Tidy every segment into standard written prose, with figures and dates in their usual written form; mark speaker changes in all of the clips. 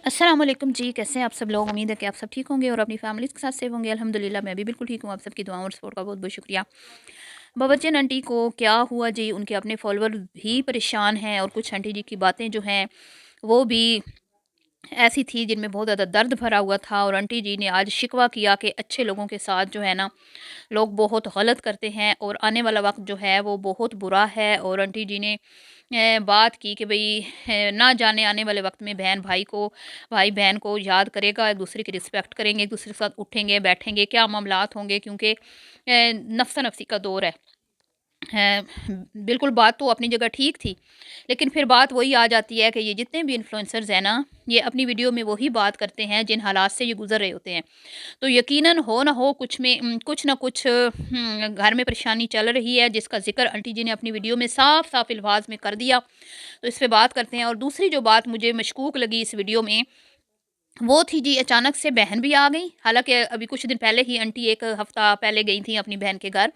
Speaker 1: अस्सलाम वालेकुम जी, कैसे हैं आप सब लोग। उम्मीद है कि आप सब ठीक होंगे और अपनी फैमिलीज़ के साथ सेफ होंगे। अल्हम्दुलिल्लाह मैं भी बिल्कुल ठीक हूँ। आप सबकी दुआओं और सपोर्ट का बहुत बहुत शुक्रिया। बावर्चीन आंटी को क्या हुआ जी, उनके अपने फॉलोअर भी परेशान हैं और कुछ आंटी जी की बातें जो हैं वो भी ऐसी थी जिनमें बहुत ज़्यादा दर्द भरा हुआ था। और आंटी जी ने आज शिकवा किया कि अच्छे लोगों के साथ जो है ना लोग बहुत गलत करते हैं और आने वाला वक्त जो है वो बहुत बुरा है। और आंटी जी ने बात की कि भई ना जाने आने वाले वक्त में बहन भाई को, भाई बहन को याद करेगा, एक दूसरे की रिस्पेक्ट करेंगे, एक दूसरे के साथ उठेंगे बैठेंगे, क्या मामलात होंगे, क्योंकि नफ्सा नफसी का दौर है। बिल्कुल बात तो अपनी जगह ठीक थी, लेकिन फिर बात वही आ जाती है कि ये जितने भी इन्फ्लुएंसर्स हैं ना, ये अपनी वीडियो में वही बात करते हैं जिन हालात से ये गुजर रहे होते हैं। तो यकीनन हो ना हो कुछ में कुछ ना कुछ घर में परेशानी चल रही है, जिसका ज़िक्र आंटी जी ने अपनी वीडियो में साफ-साफ अल्फाज में कर दिया। तो इस पे बात करते हैं। और दूसरी जो बात मुझे मशकूक लगी इस वीडियो में, वो थी जी अचानक से बहन भी आ गई। हालाँकि अभी कुछ दिन पहले ही आंटी 1 हफ़्ता पहले गई थी अपनी बहन के घर।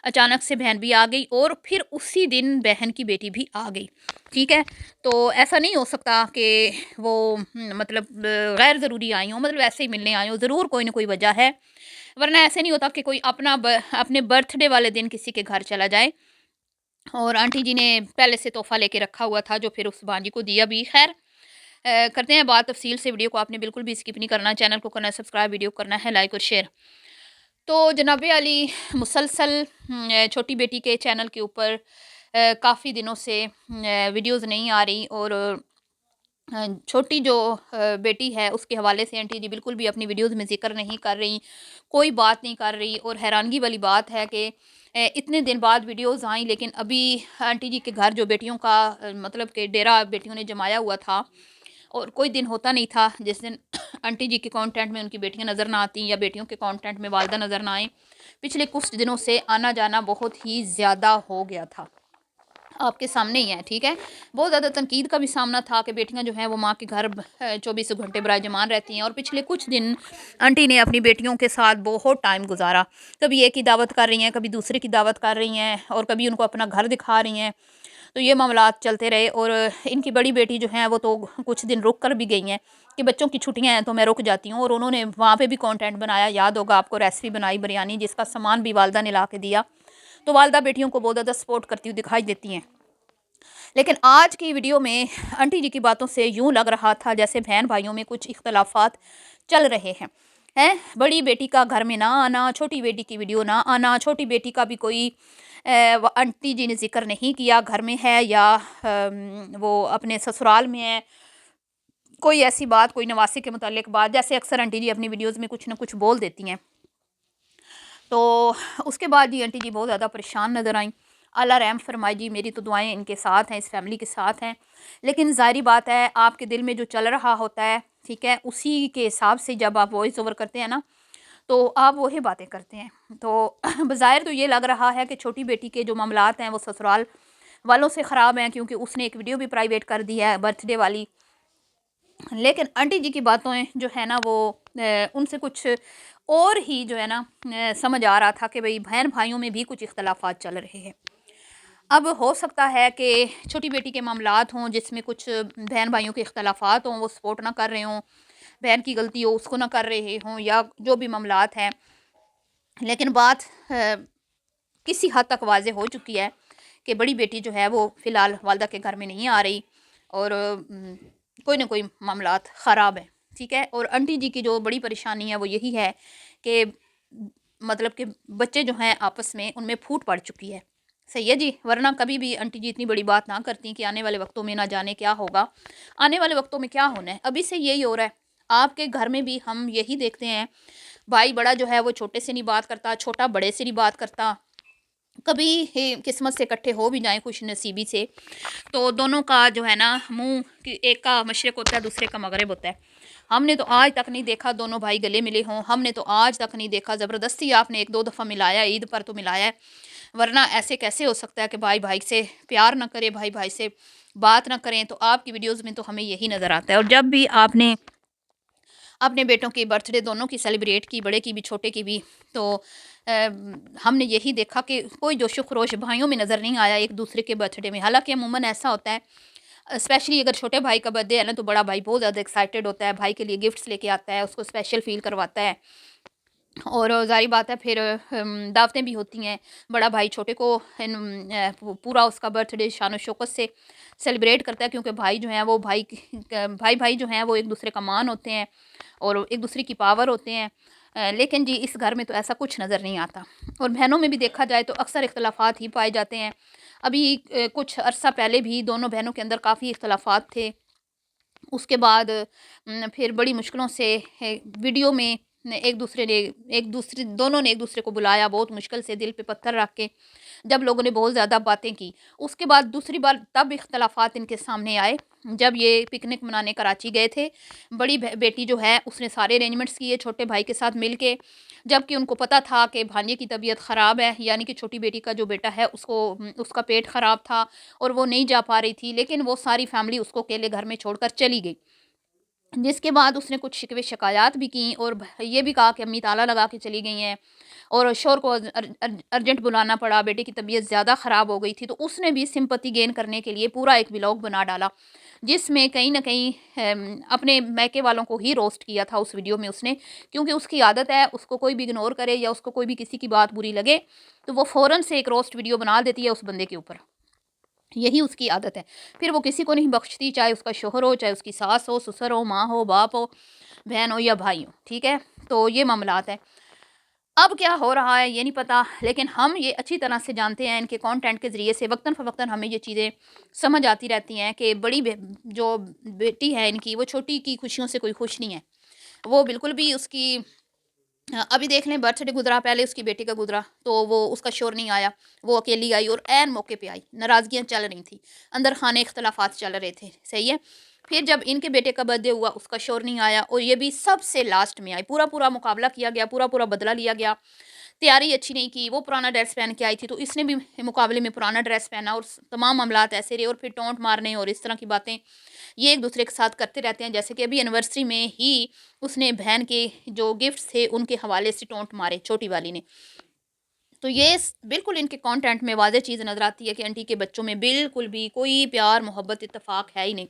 Speaker 1: अचानक से बहन भी आ गई और फिर उसी दिन बहन की बेटी भी आ गई। ठीक है? तो ऐसा नहीं हो सकता कि वो मतलब गैर ज़रूरी आई हों, मतलब ऐसे ही मिलने आई हों, ज़रूर कोई न कोई वजह है। वरना ऐसे नहीं होता कि कोई अपने बर्थडे वाले दिन किसी के घर चला जाए। और आंटी जी ने पहले से तोहफ़ा लेके रखा हुआ था जो फिर उस भांजी को दिया भी। ख़ैर करते हैं बात तफ़सील से। वीडियो को आपने बिल्कुल भी स्किप नहीं करना, चैनल को करना है सब्सक्राइब, वीडियो को करना है लाइक और शेयर। तो जनाब अली मुसलसल छोटी बेटी के चैनल के ऊपर काफ़ी दिनों से वीडियोज़ नहीं आ रही। और छोटी जो बेटी है उसके हवाले से आंटी जी बिल्कुल भी अपनी वीडियोज़ में ज़िक्र नहीं कर रही, कोई बात नहीं कर रही। और हैरानगी वाली बात है कि इतने दिन बाद वीडियोज़ आई, लेकिन अभी आंटी जी के घर जो बेटियों का मतलब कि डेरा बेटियों ने जमाया हुआ था, और कोई दिन होता नहीं था जिस दिन आंटी जी के कंटेंट में उनकी बेटियां नज़र ना आती या बेटियों के कंटेंट में वालदा नज़र ना आए। पिछले कुछ दिनों से आना जाना बहुत ही ज़्यादा हो गया था, आपके सामने ही है। ठीक है? बहुत ज़्यादा तनकीद का भी सामना था कि बेटियां जो हैं वो माँ के घर 24 घंटे बराजमान रहती हैं। और पिछले कुछ दिन आंटी ने अपनी बेटियों के साथ बहुत टाइम गुजारा। कभी एक की दावत कर रही हैं, कभी दूसरे की दावत कर रही हैं, और कभी उनको अपना घर दिखा रही हैं। तो ये मामलात चलते रहे। और इनकी बड़ी बेटी जो है वो तो कुछ दिन रुक कर भी गई हैं कि बच्चों की छुट्टियां हैं तो मैं रुक जाती हूँ। और उन्होंने वहाँ पे भी कंटेंट बनाया, याद होगा आपको, रेसिपी बनाई बिरयानी, जिसका सामान भी वालदा ने ला के दिया। तो वालदा बेटियों को बहुत ज़्यादा सपोर्ट करती हुई दिखाई देती हैं। लेकिन आज की वीडियो में आंटी जी की बातों से यूं लग रहा था जैसे बहन भाइयों में कुछ इख्तलाफात चल रहे बड़ी बेटी का घर में ना आना, छोटी बेटी की वीडियो ना आना, छोटी बेटी का भी कोई आंटी जी ने जिक्र नहीं किया घर में है या वो अपने ससुराल में है। कोई ऐसी बात, कोई नवासे के मुतालिक बात, जैसे अक्सर आंटी जी अपनी वीडियोज़ में कुछ ना कुछ बोल देती हैं। तो उसके बाद जी आंटी जी बहुत ज़्यादा परेशान नज़र आईं। अल्लाह रहम फरमाए जी, मेरी तो दुआएं इनके साथ हैं, इस फैमिली के साथ हैं। लेकिन ज़ाहिर बात है आपके दिल में जो चल रहा होता है, ठीक है, उसी के हिसाब से जब आप वॉइस ओवर करते हैं ना, तो आप वही बातें करते हैं। तो बज़ाहिर तो ये लग रहा है कि छोटी बेटी के जो मामलात हैं वो ससुराल वालों से ख़राब हैं, क्योंकि उसने एक वीडियो भी प्राइवेट कर दी है बर्थडे वाली। लेकिन आंटी जी की बातों जो है ना वो उनसे कुछ और ही जो है ना समझ आ रहा था कि भाई बहन भाइयों में भी कुछ इख्तलाफात चल रहे हैं। अब हो सकता है कि छोटी बेटी के मामलात हों जिसमें कुछ बहन भाइयों के इख्तलाफात हों, वो सपोर्ट ना कर रहे हों, बहन की गलती हो उसको ना कर रहे हों, या जो भी मामलात हैं। लेकिन बात किसी हद तक वाज़ेह हो चुकी है कि बड़ी बेटी जो है वो फ़िलहाल वालदा के घर में नहीं आ रही। और कोई ना कोई मामलात ख़राब हैं। ठीक है? और आंटी जी की जो बड़ी परेशानी है वो यही है कि मतलब कि बच्चे जो हैं आपस में उनमें फूट पड़ चुकी है। सही है जी? वरना कभी भी आंटी जी इतनी बड़ी बात ना करती कि आने वाले वक्तों में ना जाने क्या होगा, आने वाले वक्तों में क्या होना है, अभी से यही हो रहा है। आपके घर में भी हम यही देखते हैं, भाई बड़ा जो है वो छोटे से नहीं बात करता, छोटा बड़े से नहीं बात करता। कभी हे किस्मत से इकट्ठे हो भी जाएँ खुश नसीबी से, तो दोनों का जो है ना मुँह कि एक का मशरिक़ होता है, दूसरे का मग़रिब होता है। हमने तो आज तक नहीं देखा दोनों भाई गले मिले हों, हमने तो आज तक नहीं देखा, ज़बरदस्ती आपने 1-2 दफ़ा मिलाया, ईद पर तो मिलाया है, वरना ऐसे कैसे हो सकता है कि भाई भाई से प्यार ना करे, भाई भाई से बात ना करें। तो आपकी वीडियोज़ में तो हमें यही नज़र आता है। और जब भी आपने अपने बेटों की बर्थडे दोनों की सेलिब्रेट की, बड़े की भी छोटे की भी, तो हमने यही देखा कि कोई जोशो खरोश भाइयों में नज़र नहीं आया एक दूसरे के बर्थडे में। हालांकि अमूमन ऐसा होता है اسپیشلی اگر چھوٹے بھائی کا برتھ ڈے ہے نا تو بڑا بھائی بہت زیادہ ایکسائٹیڈ ہوتا ہے، بھائی کے لیے گفٹس لے کے آتا ہے، اس کو اسپیشل فیل کرواتا ہے، اور ظاہری بات ہے پھر دعوتیں بھی ہوتی ہیں، بڑا بھائی چھوٹے کو پورا اس کا برتھ ڈے شان و شوکت سے سیلیبریٹ کرتا ہے، کیونکہ بھائی جو ہیں وہ بھائی جو ہیں وہ ایک دوسرے کا مان ہوتے ہیں اور ایک دوسرے کی پاور ہوتے ہیں، لیکن جی اس گھر میں تو ایسا کچھ نظر نہیں آتا، اور بہنوں میں بھی دیکھا جائے تو اکثر اختلافات ہی پائے جاتے ہیں۔ ابھی کچھ عرصہ پہلے بھی دونوں بہنوں کے اندر کافی اختلافات تھے، اس کے بعد پھر بڑی مشکلوں سے ویڈیو میں ایک دوسرے دونوں نے ایک دوسرے کو بلایا، بہت مشکل سے دل پہ پتھر رکھ کے، جب لوگوں نے بہت زیادہ باتیں کی، اس کے بعد دوسری بار تب اختلافات ان کے سامنے آئے جب یہ پکنک منانے کراچی گئے تھے۔ بڑی بیٹی جو ہے اس نے سارے ارینجمنٹس کیے چھوٹے بھائی کے ساتھ مل کے، جبکہ ان کو پتہ تھا کہ بھانجے کی طبیعت خراب ہے، یعنی کہ چھوٹی بیٹی کا جو بیٹا ہے اس کا پیٹ خراب تھا اور وہ نہیں جا پا رہی تھی، لیکن وہ ساری فیملی اس کو اکیلے گھر میں چھوڑ کر چلی گئی، جس کے بعد اس نے کچھ شکوے شکایات بھی کیں اور یہ بھی کہا کہ امی تالا لگا کے چلی گئی ہیں، اور شوہر کو ارجنٹ بلانا پڑا، بیٹے کی طبیعت زیادہ خراب ہو گئی تھی، تو اس نے بھی سمپتی گین کرنے کے لیے پورا ایک ولاگ بنا ڈالا، جس میں کہیں نہ کہیں اپنے میکے والوں کو ہی روسٹ کیا تھا اس ویڈیو میں اس نے، کیونکہ اس کی عادت ہے اس کو کوئی بھی اگنور کرے یا اس کو کوئی بھی کسی کی بات بری لگے تو وہ فوراً سے ایک روسٹ ویڈیو بنا دیتی ہے اس بندے کے اوپر، یہی اس کی عادت ہے، پھر وہ کسی کو نہیں بخشتی، چاہے اس کا شوہر ہو، چاہے اس کی ساس ہو، سسر ہو، ماں ہو، باپ ہو، بہن ہو یا بھائی ہو، ٹھیک ہے، تو یہ معاملات ہیں۔ اب کیا ہو رہا ہے یہ نہیں پتا، لیکن ہم یہ اچھی طرح سے جانتے ہیں ان کے کانٹینٹ کے ذریعے سے، وقتاً فوقتاً ہمیں یہ چیزیں سمجھ آتی رہتی ہیں کہ جو بیٹی ہے ان کی، وہ چھوٹی کی خوشیوں سے کوئی خوش نہیں ہے، وہ بالکل بھی اس کی ابھی دیکھ لیں برتھ ڈے گزرا، پہلے اس کی بیٹی کا گزرا تو وہ اس کا شور نہیں آیا، وہ اکیلی آئی اور عین موقع پہ آئی، ناراضگیاں چل رہی تھیں، اندر خانے اختلافات چل رہے تھے، صحیح ہے، پھر جب ان کے بیٹے کا برتھ ڈے ہوا اس کا شور نہیں آیا، اور یہ بھی سب سے لاسٹ میں آئی، پورا مقابلہ کیا گیا، پورا بدلہ لیا گیا، تیاری اچھی نہیں کی، وہ پرانا ڈریس پہن کے آئی تھی تو اس نے بھی مقابلے میں پرانا ڈریس پہنا، اور تمام معاملات ایسے رہے، اور پھر ٹونٹ مارنے اور اس طرح کی باتیں یہ ایک دوسرے کے ساتھ کرتے رہتے ہیں، جیسے کہ ابھی اینیورسری میں ہی اس نے بہن کے جو گفٹس تھے ان کے حوالے سے ٹونٹ مارے چھوٹی والی نے، تو یہ بالکل ان کے کانٹینٹ میں واضح چیز نظر آتی ہے کہ انٹی کے بچوں میں بالکل بھی کوئی پیار محبت اتفاق ہے ہی نہیں۔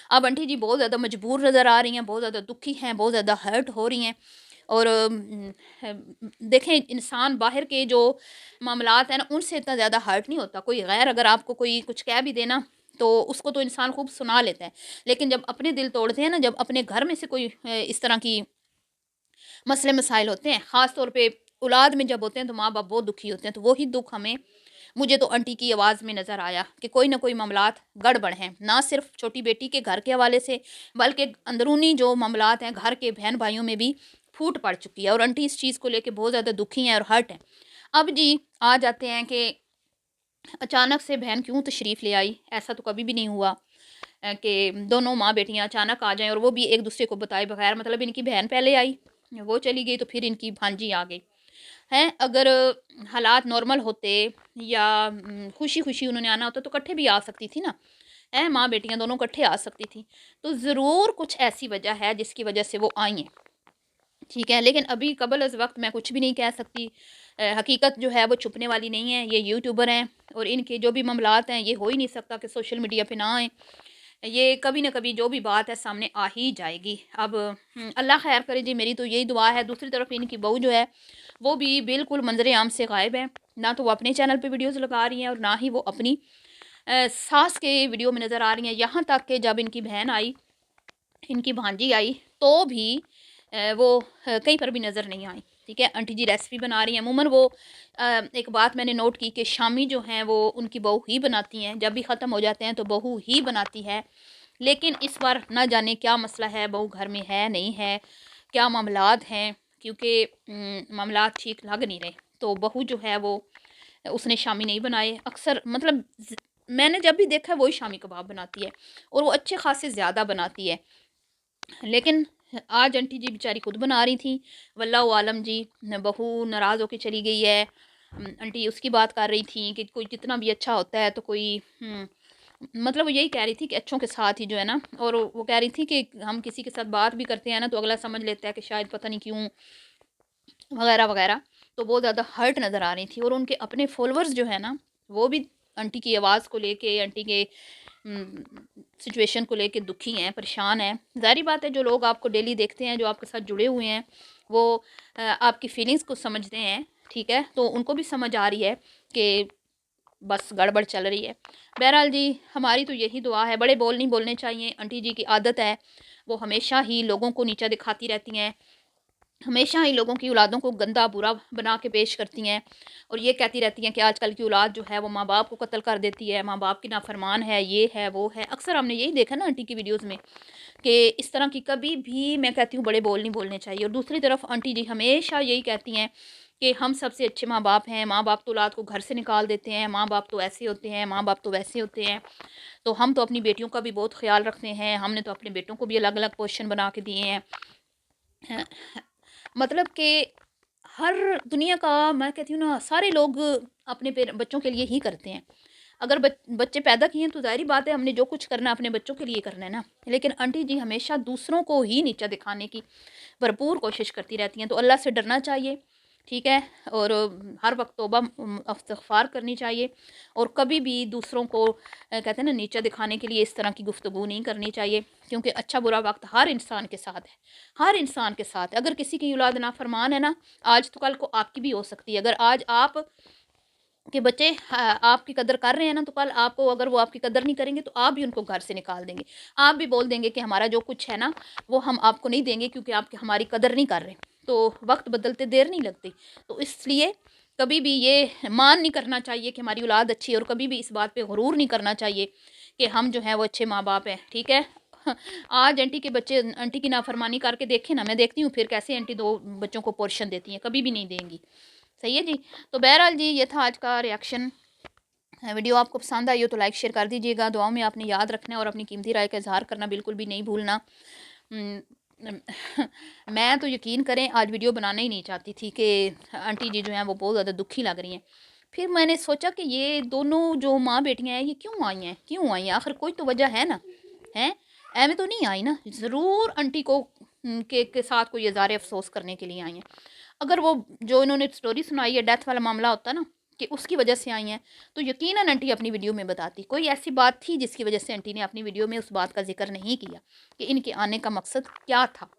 Speaker 1: اب انٹی جی بہت زیادہ مجبور نظر آ رہی ہیں، بہت زیادہ دکھی ہیں، بہت زیادہ ہرٹ ہو رہی ہیں، اور دیکھیں انسان باہر کے جو معاملات ہیں نا ان سے اتنا زیادہ ہرٹ نہیں ہوتا، کوئی غیر اگر آپ کو کوئی کچھ کہہ بھی دینا تو اس کو تو انسان خوب سنا لیتا ہے، لیکن جب اپنے دل توڑتے ہیں نا، جب اپنے گھر میں سے کوئی اس طرح کی مسئلے مسائل ہوتے ہیں، خاص طور پہ اولاد میں جب ہوتے ہیں تو ماں باپ بہت دکھی ہوتے ہیں، تو وہی دکھ مجھے تو انٹی کی آواز میں نظر آیا کہ کوئی نہ کوئی معاملات گڑبڑ ہیں، نہ صرف چھوٹی بیٹی کے گھر کے حوالے سے بلکہ اندرونی جو معاملات ہیں گھر کے بہن بھائیوں میں بھی پھوٹ پڑ چکی ہے، اور انٹی اس چیز کو لے کے بہت زیادہ دکھی ہیں اور ہرٹ ہیں۔ اب جی آ جاتے ہیں کہ اچانک سے بہن کیوں تشریف لے آئی، ایسا تو کبھی بھی نہیں ہوا کہ دونوں ماں بیٹیاں اچانک آ جائیں اور وہ بھی ایک دوسرے کو بتائے بغیر، مطلب ان کی بہن پہلے آئی، وہ چلی گئی تو پھر ان کی بھانجی آ گئی ہیں، اگر حالات نارمل ہوتے یا خوشی خوشی انہوں نے آنا ہوتا تو کٹھے بھی آ سکتی تھی نا، ماں بیٹیاں دونوں کٹھے آ سکتی تھی، تو ضرور کچھ ایسی وجہ ہے جس کی وجہ سے وہ آئی ہیں، ٹھیک ہے، لیکن ابھی قبل از وقت میں کچھ بھی نہیں کہہ سکتی، حقیقت جو ہے وہ چھپنے والی نہیں ہے، یہ یوٹیوبر ہیں اور ان کے جو بھی معاملات ہیں یہ ہو ہی نہیں سکتا کہ سوشل میڈیا پہ نہ آئیں، یہ کبھی نہ کبھی جو بھی بات ہے سامنے آ ہی جائے گی۔ اب اللہ خیر کرے جی، میری تو یہی دعا ہے۔ دوسری طرف ان کی بہو جو ہے وہ بھی بالکل منظر عام سے غائب ہے، نہ تو وہ اپنے چینل پہ ویڈیوز لگا رہی ہیں اور نہ ہی وہ اپنی ساس کے ویڈیو میں نظر آ رہی ہیں، یہاں تک کہ جب ان کی بہن آئی، ان کی بھانجی آئی تو بھی وہ کہیں پر بھی نظر نہیں آئی، ٹھیک ہے، انٹی جی ریسیپی بنا رہی ہیں، عموماً وہ ایک بات میں نے نوٹ کی کہ شامی جو ہیں وہ ان کی بہو ہی بناتی ہیں، جب بھی ختم ہو جاتے ہیں تو بہو ہی بناتی ہے، لیکن اس بار نہ جانے کیا مسئلہ ہے، بہو گھر میں ہے نہیں ہے، کیا معاملات ہیں، کیونکہ معاملات ٹھیک لگ نہیں رہے، تو بہو جو ہے وہ اس نے شامی نہیں بنائے، اکثر مطلب میں نے جب بھی دیکھا وہی شامی کباب بناتی ہے اور وہ اچھے خاصے زیادہ بناتی ہے، لیکن آج انٹی جی بیچاری خود بنا رہی تھیں، واللہ عالم جی بہو ناراض ہو کے چلی گئی ہے، انٹی اس کی بات کر رہی تھیں کہ کوئی کتنا بھی اچھا ہوتا ہے تو کوئی مطلب وہ یہی کہہ رہی تھی کہ اچھوں کے ساتھ ہی جو ہے نا، اور وہ کہہ رہی تھی کہ ہم کسی کے ساتھ بات بھی کرتے ہیں نا تو اگلا سمجھ لیتا ہے کہ شاید پتہ نہیں کیوں وغیرہ وغیرہ، تو بہت زیادہ ہرٹ نظر آ رہی تھی، اور ان کے اپنے فالورز جو ہے نا وہ بھی आंटी की आवाज़ को लेके, आंटी के सिचुएशन को लेके दुखी हैं, परेशान हैं। ज़ाहिर बात है जो लोग आपको डेली देखते हैं, जो आपके साथ जुड़े हुए हैं, वो आपकी फीलिंग्स को समझते हैं, ठीक है? तो उनको भी समझ आ रही है कि बस गड़बड़ चल रही है। बहरहाल जी, हमारी तो यही दुआ है, बड़े बोल नहीं बोलने चाहिए। आंटी जी की आदत है, वो हमेशा ही लोगों को नीचा दिखाती रहती हैं, हमेशा ही लोगों की औलादों को गंदा बुरा बना के पेश करती हैं और ये कहती रहती हैं कि आजकल की औलाद जो है वो माँ बाप को कत्ल कर देती है, माँ बाप की नाफरमान है, ये है वो है। अक्सर हमने यही देखा ना आंटी की वीडियोज़ में कि इस तरह की कभी भी, मैं कहती हूँ, बड़े बोल नहीं बोलने चाहिए। और दूसरी तरफ आंटी जी हमेशा यही कहती हैं कि हम सबसे अच्छे माँ बाप हैं, माँ बाप तो औलाद को घर से निकाल देते हैं, माँ बाप तो ऐसे होते हैं, माँ बाप तो वैसे होते हैं। तो हम तो अपनी बेटियों का भी बहुत ख्याल रखते हैं, हमने तो अपने बेटों को भी अलग अलग पोर्शन बना के दिए हैं। मतलब कि हर दुनिया का, मैं कहती हूँ ना, सारे लोग अपने बच्चों के लिए ही करते हैं। अगर बच्चे पैदा किए हैं तो ज़ाहिर बात है हमने जो कुछ करना है अपने बच्चों के लिए करना है ना। लेकिन आंटी जी हमेशा दूसरों को ही नीचा दिखाने की भरपूर कोशिश करती रहती हैं। तो अल्लाह से डरना चाहिए, ठीक है? और हर वक्त तौबा इस्तग़फ़ार करनी चाहिए और कभी भी दूसरों को कहते हैं ना, नीचा दिखाने के लिए इस तरह की गुफ्तगू नहीं करनी चाहिए, क्योंकि अच्छा बुरा वक्त हर इंसान के साथ है, हर इंसान के साथ है। अगर किसी की औलाद नाफरमान है ना, आज तो कल को आपकी भी हो सकती है। अगर आज आप कि बच्चे आपकी कदर कर रहे हैं ना, तो कल आपको, अगर वो आपकी कदर नहीं करेंगे तो आप भी उनको घर से निकाल देंगे। आप भी बोल देंगे कि हमारा जो कुछ है ना वो हम आपको नहीं देंगे क्योंकि आप हमारी कदर नहीं कर रहे। तो वक्त बदलते देर नहीं लगती। तो इसलिए कभी भी ये मान नहीं करना चाहिए कि हमारी औलाद अच्छी है और कभी भी इस बात पे गुरूर नहीं करना चाहिए कि हम जो हैं वो अच्छे माँ बाप हैं, ठीक है? आज आंटी के बच्चे आंटी की नाफरमानी करके देखें ना, मैं देखती हूँ फिर कैसे आंटी 2 बच्चों को पोर्शन देती हैं, कभी भी नहीं देंगी। सही है जी। तो बहरहाल जी, ये था आज का रिएक्शन। वीडियो आपको पसंद आई हो तो लाइक शेयर कर दीजिएगा। दुआओं में आपने याद रखना है और अपनी कीमती राय का इज़हार करना बिल्कुल भी नहीं भूलना। उम, अम, मैं तो यकीन करें आज वीडियो बनाना ही नहीं चाहती थी कि आंटी जी जो हैं वो बहुत ज़्यादा दुखी लग रही हैं। फिर मैंने सोचा कि ये दोनों जो माँ बेटियाँ हैं ये क्यों आई हैं? क्यों आई हैं? आखिर कोई तो वजह है ना, हैं? ऐवें तो नहीं आई ना। ज़रूर आंटी को के साथ कोई इज़हार अफ़सोस करने के लिए आई हैं। अगर वो जो इन्होंने स्टोरी सुनाई है, डेथ वाला मामला होता ना, कि उसकी वजह से आई हैं, तो यकीनन आंटी अपनी वीडियो में बताती। कोई ऐसी बात थी जिसकी वजह से आंटी ने अपनी वीडियो में उस बात का ज़िक्र नहीं किया कि इनके आने का मकसद क्या था।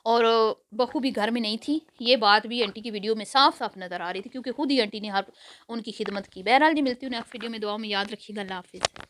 Speaker 1: और बहू भी घर में नहीं थी, ये बात भी आंटी की वीडियो में साफ-साफ नज़र आ रही थी, क्योंकि खुद ही आंटी ने हर उनकी खिदमत की। बहरहाल जी, मिलती हूँ नेक्स्ट वीडियो में। दुआओं में याद रखिएगा। अल्लाह हाफ़िज़।